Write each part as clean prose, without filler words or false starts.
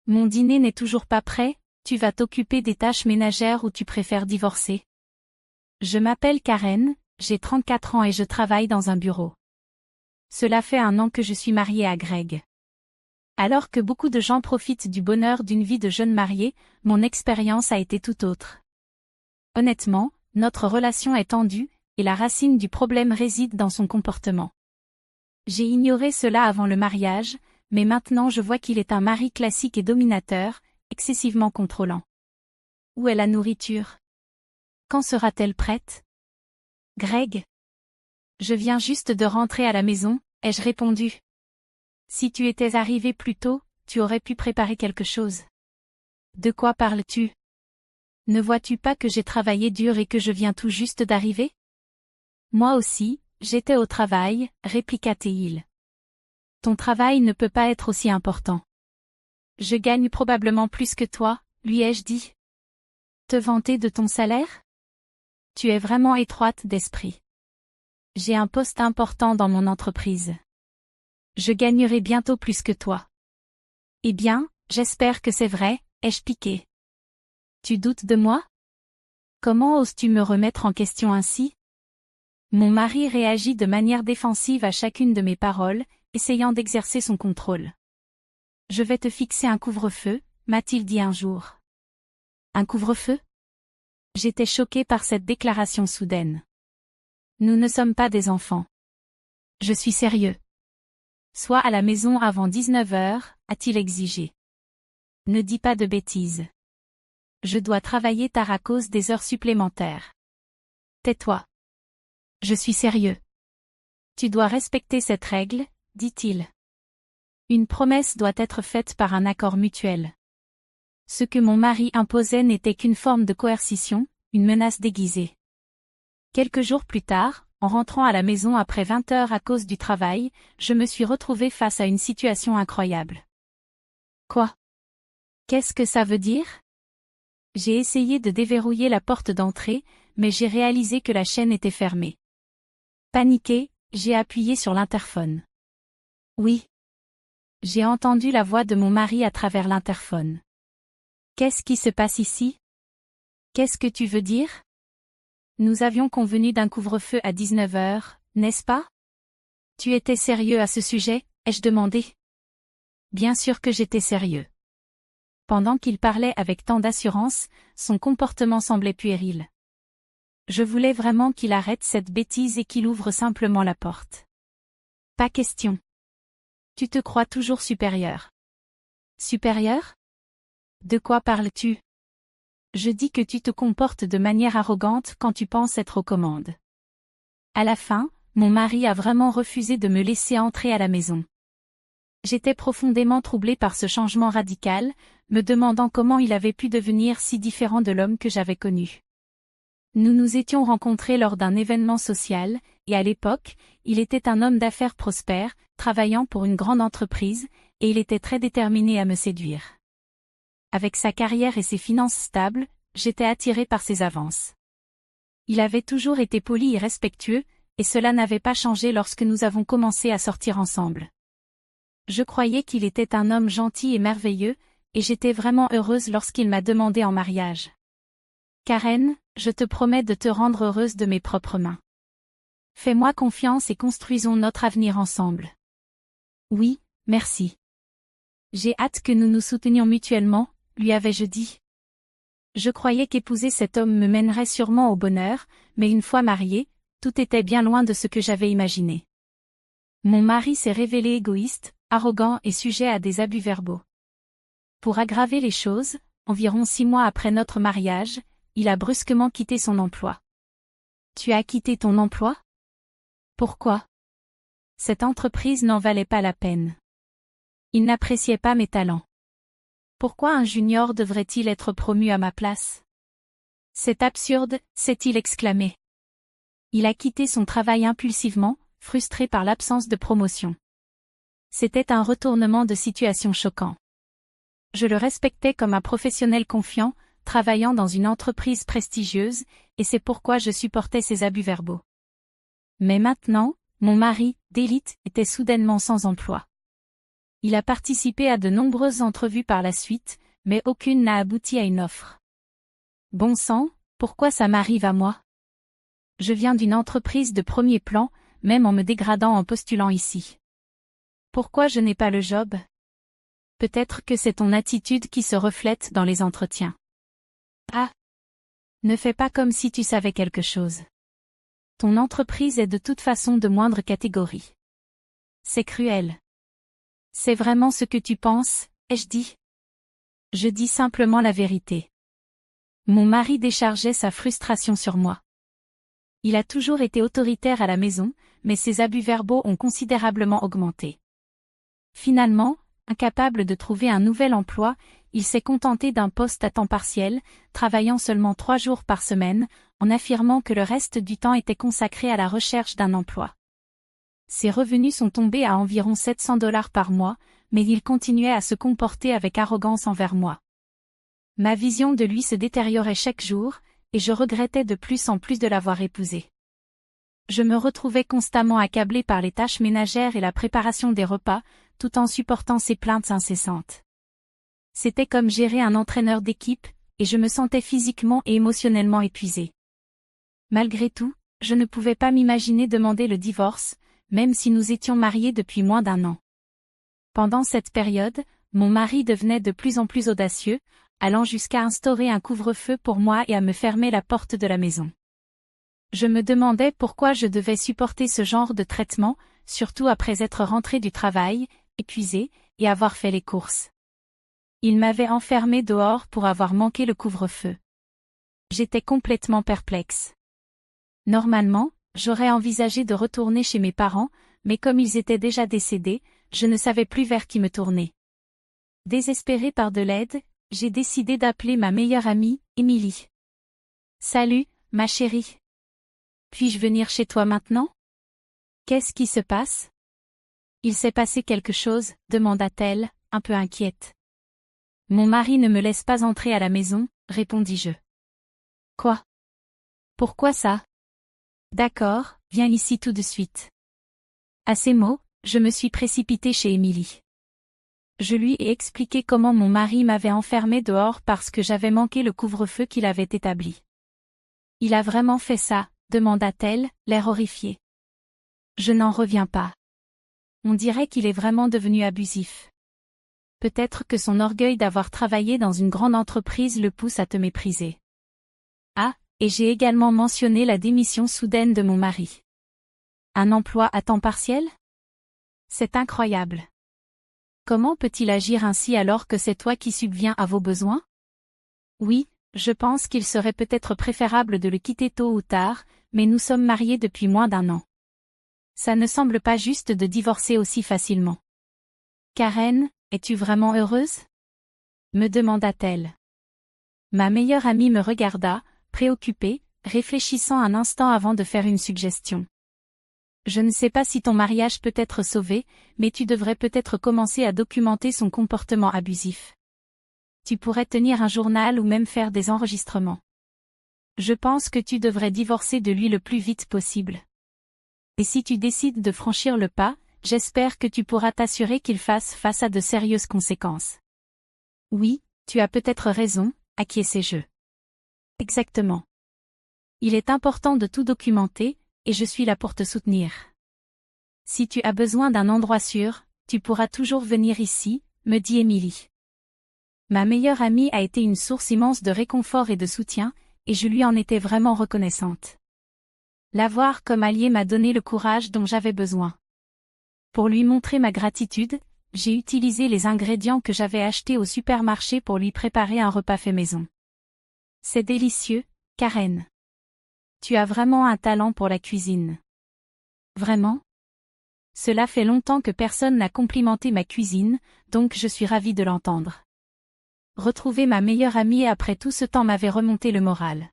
Mon dîner n'est toujours pas prêt, tu vas t'occuper des tâches ménagères ou tu préfères divorcer? Je m'appelle Karen, j'ai 34 ans et je travaille dans un bureau. Cela fait 1 an que je suis mariée à Greg. Alors que beaucoup de gens profitent du bonheur d'une vie de jeune mariée, mon expérience a été tout autre. Honnêtement, notre relation est tendue, et la racine du problème réside dans son comportement. J'ai ignoré cela avant le mariage, mais maintenant je vois qu'il est un mari classique et dominateur, excessivement contrôlant. Où est la nourriture? Quand sera-t-elle prête? Greg? Je viens juste de rentrer à la maison, ai-je répondu. Si tu étais arrivé plus tôt, tu aurais pu préparer quelque chose. De quoi parles-tu? Ne vois-tu pas que j'ai travaillé dur et que je viens tout juste d'arriver? Moi aussi, j'étais au travail, répliqua Théil. Ton travail ne peut pas être aussi important. Je gagne probablement plus que toi, lui ai-je dit. Te vanter de ton salaire? Tu es vraiment étroite d'esprit. J'ai un poste important dans mon entreprise. Je gagnerai bientôt plus que toi. Eh bien, j'espère que c'est vrai, ai-je piqué. Tu doutes de moi? Comment oses-tu me remettre en question ainsi? Mon mari réagit de manière défensive à chacune de mes paroles, essayant d'exercer son contrôle. Je vais te fixer un couvre-feu, m'a-t-il dit un jour. Un couvre-feu? J'étais choquée par cette déclaration soudaine. Nous ne sommes pas des enfants. Je suis sérieux. Sois à la maison avant 19 heures, a-t-il exigé. Ne dis pas de bêtises. Je dois travailler tard à cause des heures supplémentaires. Tais-toi. Je suis sérieux. Tu dois respecter cette règle, dit-il. Une promesse doit être faite par un accord mutuel. Ce que mon mari imposait n'était qu'une forme de coercition, une menace déguisée. Quelques jours plus tard, en rentrant à la maison après 20 heures à cause du travail, je me suis retrouvée face à une situation incroyable. Quoi? Qu'est-ce que ça veut dire? J'ai essayé de déverrouiller la porte d'entrée, mais j'ai réalisé que la chaîne était fermée. Paniquée, j'ai appuyé sur l'interphone. Oui. J'ai entendu la voix de mon mari à travers l'interphone. Qu'est-ce qui se passe ici? Qu'est-ce que tu veux dire? Nous avions convenu d'un couvre-feu à 19 heures, n'est-ce pas? Tu étais sérieux à ce sujet, ai-je demandé? Bien sûr que j'étais sérieux. Pendant qu'il parlait avec tant d'assurance, son comportement semblait puéril. Je voulais vraiment qu'il arrête cette bêtise et qu'il ouvre simplement la porte. Pas question. Tu te crois toujours supérieur. Supérieur? De quoi parles-tu? Je dis que tu te comportes de manière arrogante quand tu penses être aux commandes. À la fin, mon mari a vraiment refusé de me laisser entrer à la maison. J'étais profondément troublée par ce changement radical, me demandant comment il avait pu devenir si différent de l'homme que j'avais connu. Nous nous étions rencontrés lors d'un événement social, et à l'époque, il était un homme d'affaires prospère, travaillant pour une grande entreprise, et il était très déterminé à me séduire. Avec sa carrière et ses finances stables, j'étais attirée par ses avances. Il avait toujours été poli et respectueux, et cela n'avait pas changé lorsque nous avons commencé à sortir ensemble. Je croyais qu'il était un homme gentil et merveilleux, et j'étais vraiment heureuse lorsqu'il m'a demandé en mariage. Karen, je te promets de te rendre heureuse de mes propres mains. Fais-moi confiance et construisons notre avenir ensemble. Oui, merci. J'ai hâte que nous nous soutenions mutuellement, lui avais-je dit. Je croyais qu'épouser cet homme me mènerait sûrement au bonheur, mais une fois mariée, tout était bien loin de ce que j'avais imaginé. Mon mari s'est révélé égoïste, arrogant et sujet à des abus verbaux. Pour aggraver les choses, environ 6 mois après notre mariage, il a brusquement quitté son emploi. Tu as quitté ton emploi? Pourquoi? Cette entreprise n'en valait pas la peine. Il n'appréciait pas mes talents. Pourquoi un junior devrait-il être promu à ma place? C'est absurde, s'est-il exclamé. Il a quitté son travail impulsivement, frustré par l'absence de promotion. C'était un retournement de situation choquant. Je le respectais comme un professionnel confiant, travaillant dans une entreprise prestigieuse, et c'est pourquoi je supportais ses abus verbaux. Mais maintenant, mon mari, d'élite, était soudainement sans emploi. Il a participé à de nombreuses entrevues par la suite, mais aucune n'a abouti à une offre. Bon sang, pourquoi ça m'arrive à moi? Je viens d'une entreprise de premier plan, même en me dégradant en postulant ici. Pourquoi je n'ai pas le job? Peut-être que c'est ton attitude qui se reflète dans les entretiens. Ah! Ne fais pas comme si tu savais quelque chose. Ton entreprise est de toute façon de moindre catégorie. C'est cruel. C'est vraiment ce que tu penses, ai-je dit? Je dis simplement la vérité. Mon mari déchargeait sa frustration sur moi. Il a toujours été autoritaire à la maison, mais ses abus verbaux ont considérablement augmenté. Finalement, incapable de trouver un nouvel emploi, il s'est contenté d'un poste à temps partiel, travaillant seulement 3 jours par semaine, en affirmant que le reste du temps était consacré à la recherche d'un emploi. Ses revenus sont tombés à environ 700 $ par mois, mais il continuait à se comporter avec arrogance envers moi. Ma vision de lui se détériorait chaque jour, et je regrettais de plus en plus de l'avoir épousé. Je me retrouvais constamment accablée par les tâches ménagères et la préparation des repas, tout en supportant ses plaintes incessantes. C'était comme gérer un entraîneur d'équipe, et je me sentais physiquement et émotionnellement épuisée. Malgré tout, je ne pouvais pas m'imaginer demander le divorce, même si nous étions mariés depuis moins d'1 an. Pendant cette période, mon mari devenait de plus en plus audacieux, allant jusqu'à instaurer un couvre-feu pour moi et à me fermer la porte de la maison. Je me demandais pourquoi je devais supporter ce genre de traitement, surtout après être rentrée du travail, épuisée, et avoir fait les courses. Il m'avait enfermée dehors pour avoir manqué le couvre-feu. J'étais complètement perplexe. Normalement, j'aurais envisagé de retourner chez mes parents, mais comme ils étaient déjà décédés, je ne savais plus vers qui me tourner. Désespérée par de l'aide, j'ai décidé d'appeler ma meilleure amie, Émilie. « Salut, ma chérie. Puis-je venir chez toi maintenant? Qu'est-ce qui se passe? » Il s'est passé quelque chose, demanda-t-elle, un peu inquiète. Mon mari ne me laisse pas entrer à la maison, répondis-je. Quoi? Pourquoi ça? D'accord, viens ici tout de suite. À ces mots, je me suis précipitée chez Émilie. Je lui ai expliqué comment mon mari m'avait enfermée dehors parce que j'avais manqué le couvre-feu qu'il avait établi. Il a vraiment fait ça, demanda-t-elle, l'air horrifié. Je n'en reviens pas. On dirait qu'il est vraiment devenu abusif. Peut-être que son orgueil d'avoir travaillé dans une grande entreprise le pousse à te mépriser. Ah, et j'ai également mentionné la démission soudaine de mon mari. Un emploi à temps partiel? C'est incroyable. Comment peut-il agir ainsi alors que c'est toi qui subviens à vos besoins? Oui, je pense qu'il serait peut-être préférable de le quitter tôt ou tard, mais nous sommes mariés depuis moins d'1 an. Ça ne semble pas juste de divorcer aussi facilement. Karen, es-tu vraiment heureuse? Me demanda-t-elle. Ma meilleure amie me regarda, préoccupée, réfléchissant un instant avant de faire une suggestion. Je ne sais pas si ton mariage peut être sauvé, mais tu devrais peut-être commencer à documenter son comportement abusif. Tu pourrais tenir un journal ou même faire des enregistrements. Je pense que tu devrais divorcer de lui le plus vite possible. Et si tu décides de franchir le pas, j'espère que tu pourras t'assurer qu'il fasse face à de sérieuses conséquences. Oui, tu as peut-être raison, acquiesçai-je. Exactement. Il est important de tout documenter, et je suis là pour te soutenir. Si tu as besoin d'un endroit sûr, tu pourras toujours venir ici, me dit Émilie. Ma meilleure amie a été une source immense de réconfort et de soutien, et je lui en étais vraiment reconnaissante. L'avoir comme allié m'a donné le courage dont j'avais besoin. Pour lui montrer ma gratitude, j'ai utilisé les ingrédients que j'avais achetés au supermarché pour lui préparer un repas fait maison. C'est délicieux, Karen. Tu as vraiment un talent pour la cuisine. Vraiment? Cela fait longtemps que personne n'a complimenté ma cuisine, donc je suis ravie de l'entendre. Retrouver ma meilleure amie après tout ce temps m'avait remonté le moral.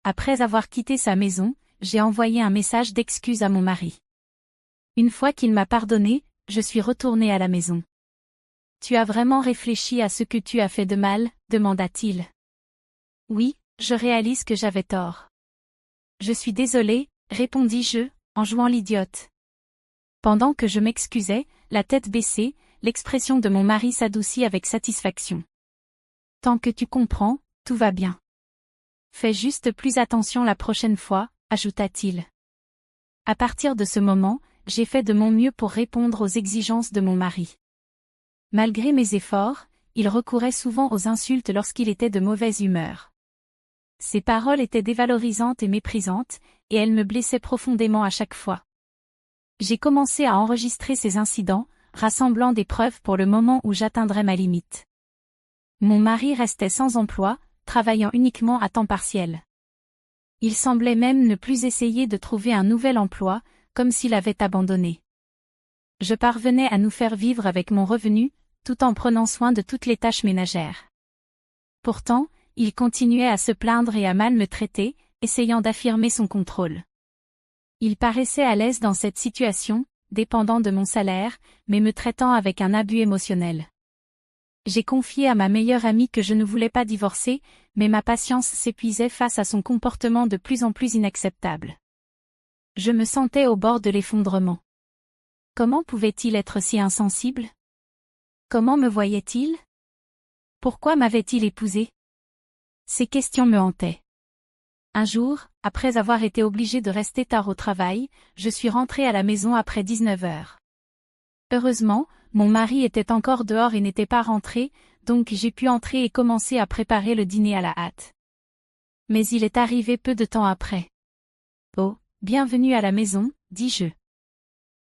Après avoir quitté sa maison, j'ai envoyé un message d'excuse à mon mari. Une fois qu'il m'a pardonné, je suis retournée à la maison. Tu as vraiment réfléchi à ce que tu as fait de mal, demanda-t-il. Oui, je réalise que j'avais tort. Je suis désolée, répondis-je, en jouant l'idiote. Pendant que je m'excusais, la tête baissée, l'expression de mon mari s'adoucit avec satisfaction. Tant que tu comprends, tout va bien. Fais juste plus attention la prochaine fois, ajouta-t-il. À partir de ce moment, j'ai fait de mon mieux pour répondre aux exigences de mon mari. Malgré mes efforts, il recourait souvent aux insultes lorsqu'il était de mauvaise humeur. Ses paroles étaient dévalorisantes et méprisantes, et elles me blessaient profondément à chaque fois. J'ai commencé à enregistrer ces incidents, rassemblant des preuves pour le moment où j'atteindrais ma limite. Mon mari restait sans emploi, travaillant uniquement à temps partiel. Il semblait même ne plus essayer de trouver un nouvel emploi, comme s'il avait abandonné. Je parvenais à nous faire vivre avec mon revenu, tout en prenant soin de toutes les tâches ménagères. Pourtant, il continuait à se plaindre et à mal me traiter, essayant d'affirmer son contrôle. Il paraissait à l'aise dans cette situation, dépendant de mon salaire, mais me traitant avec un abus émotionnel. J'ai confié à ma meilleure amie que je ne voulais pas divorcer, mais ma patience s'épuisait face à son comportement de plus en plus inacceptable. Je me sentais au bord de l'effondrement. Comment pouvait-il être si insensible? Comment me voyait-il? Pourquoi m'avait-il épousée? Ces questions me hantaient. Un jour, après avoir été obligée de rester tard au travail, je suis rentrée à la maison après 19 heures. Heureusement, mon mari était encore dehors et n'était pas rentré, donc j'ai pu entrer et commencer à préparer le dîner à la hâte. Mais il est arrivé peu de temps après. « Oh, bienvenue à la maison », dis-je.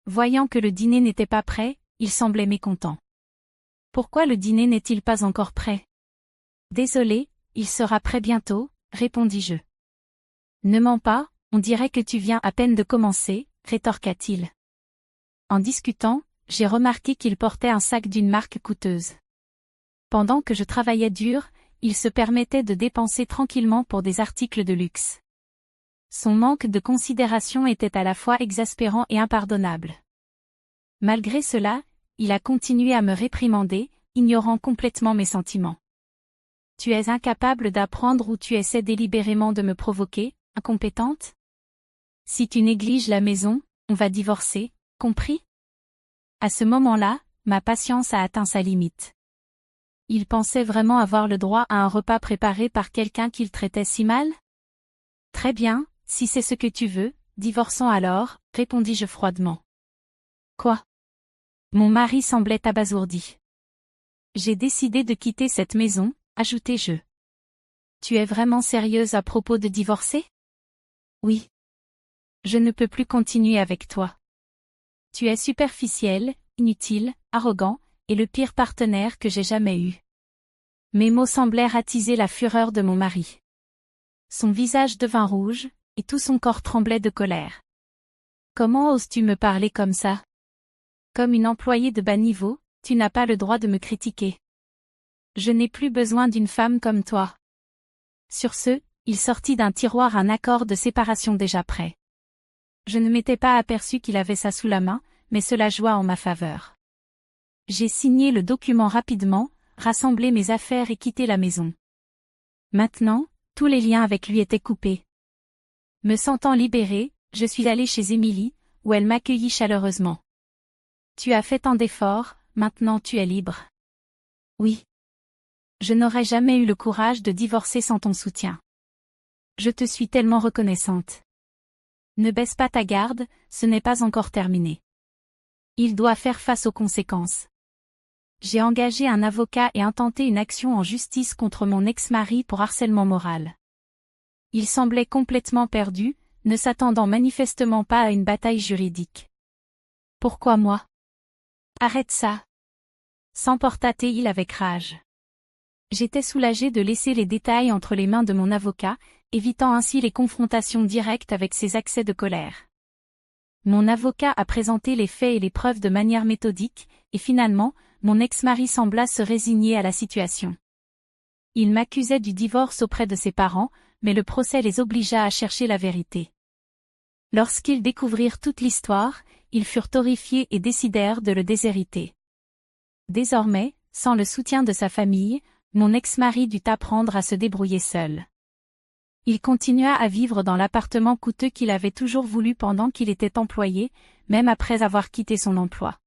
Voyant que le dîner n'était pas prêt, il semblait mécontent. « Pourquoi le dîner n'est-il pas encore prêt ?»« Désolé, il sera prêt bientôt », répondis-je. « Ne mens pas, on dirait que tu viens à peine de commencer, » rétorqua-t-il. En discutant, j'ai remarqué qu'il portait un sac d'une marque coûteuse. Pendant que je travaillais dur, il se permettait de dépenser tranquillement pour des articles de luxe. Son manque de considération était à la fois exaspérant et impardonnable. Malgré cela, il a continué à me réprimander, ignorant complètement mes sentiments. « Tu es incapable d'apprendre ou tu essaies délibérément de me provoquer, incompétente? Si tu négliges la maison, on va divorcer, compris ?» À ce moment-là, ma patience a atteint sa limite. Il pensait vraiment avoir le droit à un repas préparé par quelqu'un qu'il traitait si mal? Très bien, si c'est ce que tu veux, divorçons alors, répondis-je froidement. Quoi? Mon mari semblait abasourdi. J'ai décidé de quitter cette maison, ajoutai-je. Tu es vraiment sérieuse à propos de divorcer? Oui. Je ne peux plus continuer avec toi. Tu es superficiel, inutile, arrogant, et le pire partenaire que j'ai jamais eu. Mes mots semblèrent attiser la fureur de mon mari. Son visage devint rouge, et tout son corps tremblait de colère. Comment oses-tu me parler comme ça? Comme une employée de bas niveau, tu n'as pas le droit de me critiquer. Je n'ai plus besoin d'une femme comme toi. Sur ce, il sortit d'un tiroir un accord de séparation déjà prêt. Je ne m'étais pas aperçu qu'il avait ça sous la main, mais cela joua en ma faveur. J'ai signé le document rapidement, rassemblé mes affaires et quitté la maison. Maintenant, tous les liens avec lui étaient coupés. Me sentant libérée, je suis allée chez Émilie, où elle m'accueillit chaleureusement. Tu as fait tant d'efforts, maintenant tu es libre. Oui. Je n'aurais jamais eu le courage de divorcer sans ton soutien. Je te suis tellement reconnaissante. Ne baisse pas ta garde, ce n'est pas encore terminé. Il doit faire face aux conséquences. J'ai engagé un avocat et intenté une action en justice contre mon ex-mari pour harcèlement moral. Il semblait complètement perdu, ne s'attendant manifestement pas à une bataille juridique. Pourquoi moi? Arrête ça! S'emporta-t-il avec rage. J'étais soulagée de laisser les détails entre les mains de mon avocat, évitant ainsi les confrontations directes avec ses accès de colère. Mon avocat a présenté les faits et les preuves de manière méthodique, et finalement, mon ex-mari sembla se résigner à la situation. Il m'accusait du divorce auprès de ses parents, mais le procès les obligea à chercher la vérité. Lorsqu'ils découvrirent toute l'histoire, ils furent horrifiés et décidèrent de le déshériter. Désormais, sans le soutien de sa famille, mon ex-mari dut apprendre à se débrouiller seul. Il continua à vivre dans l'appartement coûteux qu'il avait toujours voulu pendant qu'il était employé, même après avoir quitté son emploi.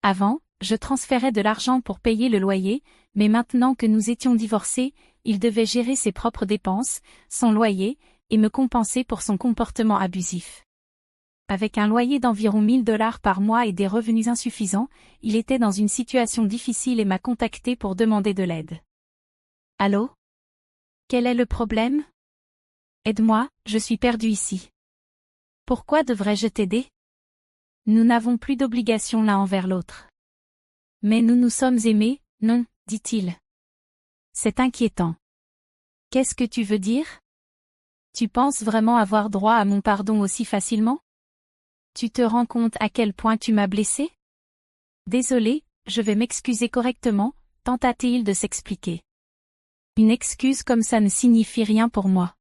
Avant, je transférais de l'argent pour payer le loyer, mais maintenant que nous étions divorcés, il devait gérer ses propres dépenses, son loyer, et me compenser pour son comportement abusif. Avec un loyer d'environ 1 000 $ par mois et des revenus insuffisants, il était dans une situation difficile et m'a contacté pour demander de l'aide. Allô? Quel est le problème? Aide-moi, je suis perdu ici. Pourquoi devrais-je t'aider? Nous n'avons plus d'obligation l'un envers l'autre. Mais nous nous sommes aimés, non, dit-il. C'est inquiétant. Qu'est-ce que tu veux dire? Tu penses vraiment avoir droit à mon pardon aussi facilement? Tu te rends compte à quel point tu m'as blessé? Désolé, je vais m'excuser correctement, tenta-t-il de s'expliquer. Une excuse comme ça ne signifie rien pour moi.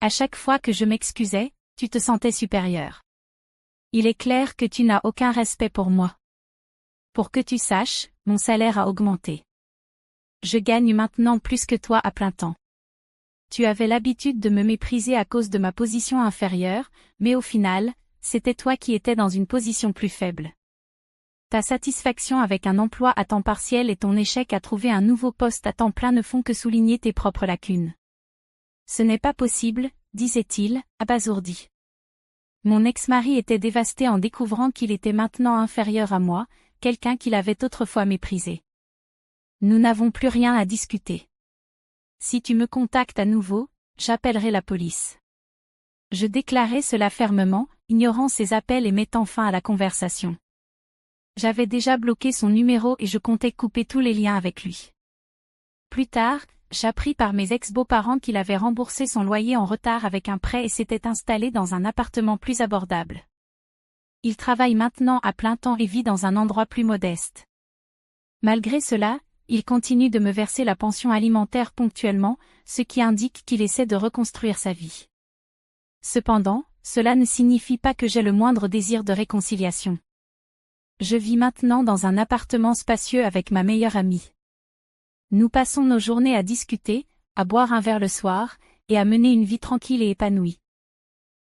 À chaque fois que je m'excusais, tu te sentais supérieur. Il est clair que tu n'as aucun respect pour moi. Pour que tu saches, mon salaire a augmenté. Je gagne maintenant plus que toi à plein temps. Tu avais l'habitude de me mépriser à cause de ma position inférieure, mais au final, c'était toi qui étais dans une position plus faible. Ta satisfaction avec un emploi à temps partiel et ton échec à trouver un nouveau poste à temps plein ne font que souligner tes propres lacunes. Ce n'est pas possible, disait-il, abasourdi. Mon ex-mari était dévasté en découvrant qu'il était maintenant inférieur à moi, quelqu'un qu'il avait autrefois méprisé. Nous n'avons plus rien à discuter. Si tu me contactes à nouveau, j'appellerai la police. Je déclarai cela fermement, ignorant ses appels et mettant fin à la conversation. J'avais déjà bloqué son numéro et je comptais couper tous les liens avec lui. Plus tard, j'appris par mes ex-beaux-parents qu'il avait remboursé son loyer en retard avec un prêt et s'était installé dans un appartement plus abordable. Il travaille maintenant à plein temps et vit dans un endroit plus modeste. Malgré cela, il continue de me verser la pension alimentaire ponctuellement, ce qui indique qu'il essaie de reconstruire sa vie. Cependant, cela ne signifie pas que j'ai le moindre désir de réconciliation. Je vis maintenant dans un appartement spacieux avec ma meilleure amie. Nous passons nos journées à discuter, à boire un verre le soir, et à mener une vie tranquille et épanouie.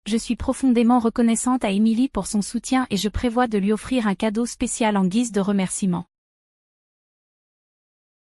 Je suis profondément reconnaissante à Emily pour son soutien et je prévois de lui offrir un cadeau spécial en guise de remerciement.